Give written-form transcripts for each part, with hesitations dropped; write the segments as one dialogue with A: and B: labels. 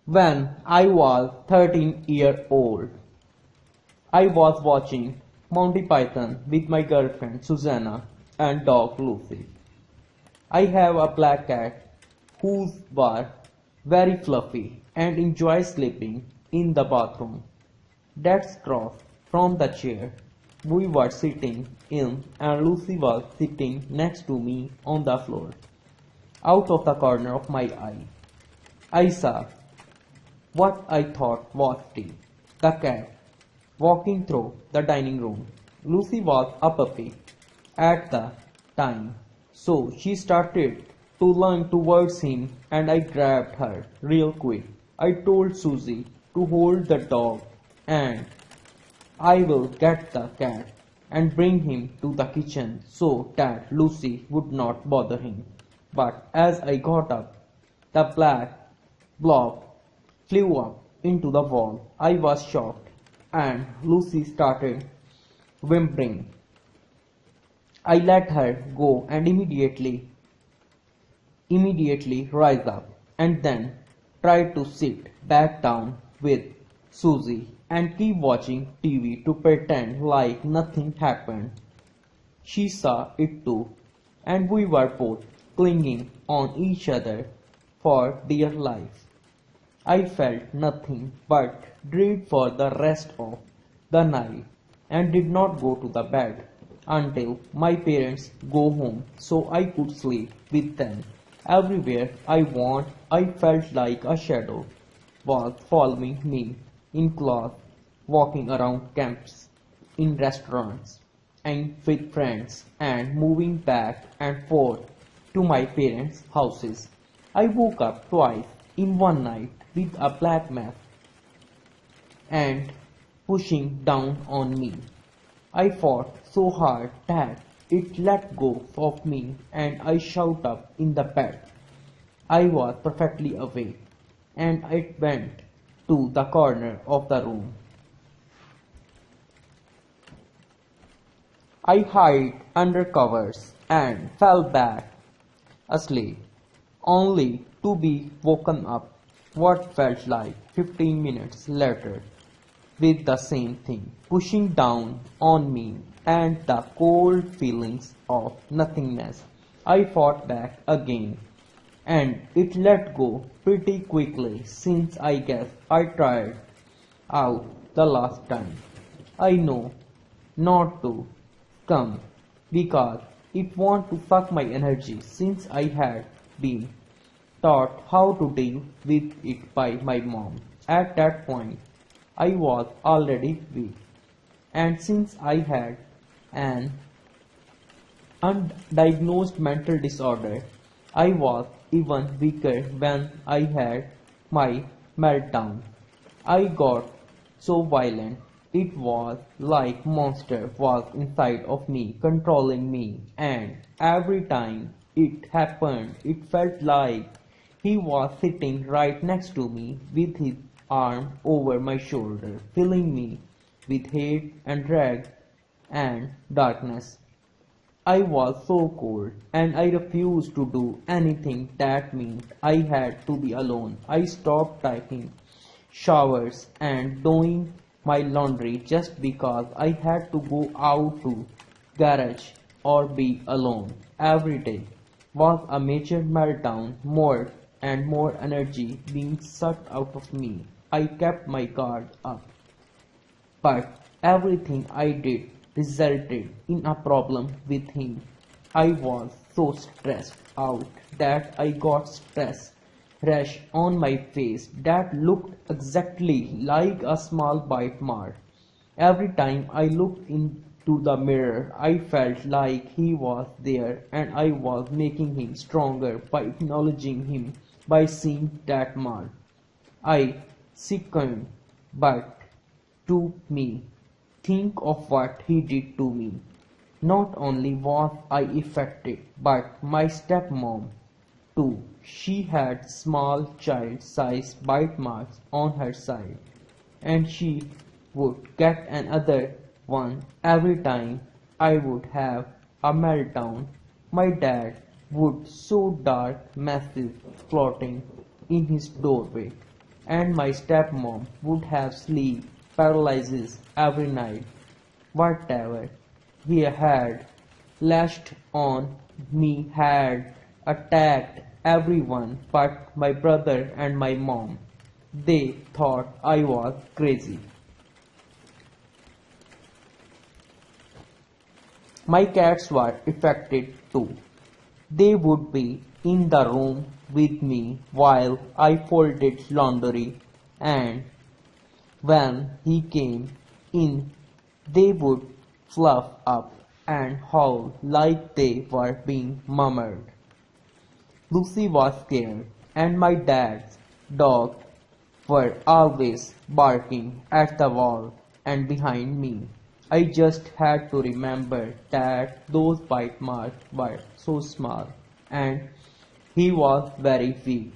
A: When I was 13-year-old, I was watching Monty Python with my girlfriend Susanna and dog Lucy. I have a black cat whose fur very fluffy and enjoys sleeping in the bathroom. That's across from the chair we were sitting in, and Lucy was sitting next to me on the floor. Out of the corner of my eye, I saw what I thought was Steve, the cat, walking through the dining room. Lucy was a puppy at the time, so she started to run towards him and I grabbed her real quick. I told Susie to hold the dog and I will get the cat and bring him to the kitchen so that Lucy would not bother him. But as I got up, the black blob flew up into the wall. I was shocked and Lucy started whimpering. I let her go and immediately rise up and then tried to sit back down with Susie and keep watching TV to pretend like nothing happened. She saw it too, and we were both clinging on each other for dear life. I felt nothing but dread for the rest of the night and did not go to the bed until my parents go home so I could sleep with them. Everywhere I went, I felt like a shadow was following me in class, walking around camps, in restaurants, and with friends, and moving back and forth to my parents' houses. I woke up twice in one night with a black mass and pushing down on me. I fought so hard that it let go of me and I shot up in the bed. I was perfectly awake and I went to the corner of the room. I hid under covers and fell back asleep, only to be woken up what felt like 15 minutes later with the same thing pushing down on me and the cold feelings of nothingness. I fought back again and it let go pretty quickly since I guess I tried out the last time. I know not to come because it want to suck my energy since I had been taught how to deal with it by my mom. At that point, I was already weak, and since I had an undiagnosed mental disorder, I was even weaker when I had my meltdown. I got so violent, it was like monster was inside of me, controlling me, and every time it happened, it felt like he was sitting right next to me with his arm over my shoulder, filling me with hate and dread and darkness. I was so cold, and I refused to do anything that meant I had to be alone. I stopped taking showers and doing my laundry just because I had to go out to garage or be alone. Every day was a major meltdown, more and more energy being sucked out of me. I kept my guard up, but everything I did resulted in a problem with him. I was so stressed out that I got stress rash on my face that looked exactly like a small bite mark. Every time I looked into the mirror, I felt like he was there and I was making him stronger by acknowledging him by seeing that mark. I sickened, but to me, think of what he did to me. Not only was I affected, but my stepmom too. She had small child-sized bite marks on her side, and she would get another one every time I would have a meltdown. My dad would saw dark masses floating in his doorway. and my stepmom would have sleep paralysis every night. Whatever he had lashed on me had attacked everyone but my brother and my mom. They thought I was crazy. My cats were affected too. They would be in the room with me while I folded laundry, and when he came in, they would fluff up and howl like they were being murmured. Lucy was scared, and my dad's dogs were always barking at the wall and behind me. I just had to remember that those bite marks were so small, and he was very weak.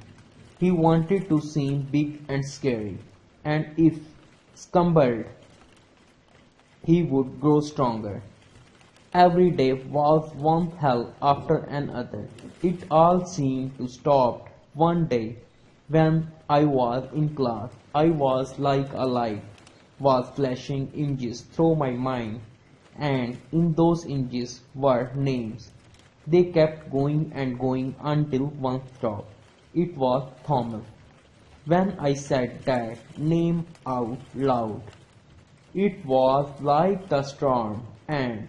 A: He wanted to seem big and scary, and if scumbled, he would grow stronger. Every day was one hell after another. It all seemed to stop one day when I was in class. I was like a light was flashing images through my mind, and in those images were names. They kept going and going until one stopped. It was Thomas. When I said that name out loud, it was like the storm and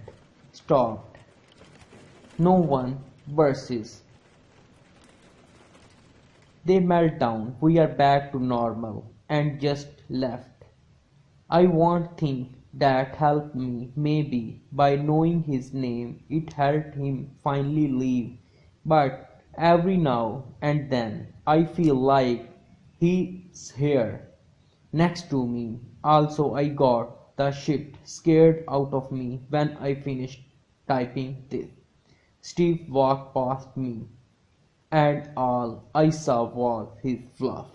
A: stopped. No one verses. They melt down. We are back to normal and just left. I won't think that helped me. Maybe by knowing his name it helped him finally leave. But every now and then I feel like he's here next to me. Also, I got the shit scared out of me when I finished typing this. Steve walked past me, and all I saw was his fluff.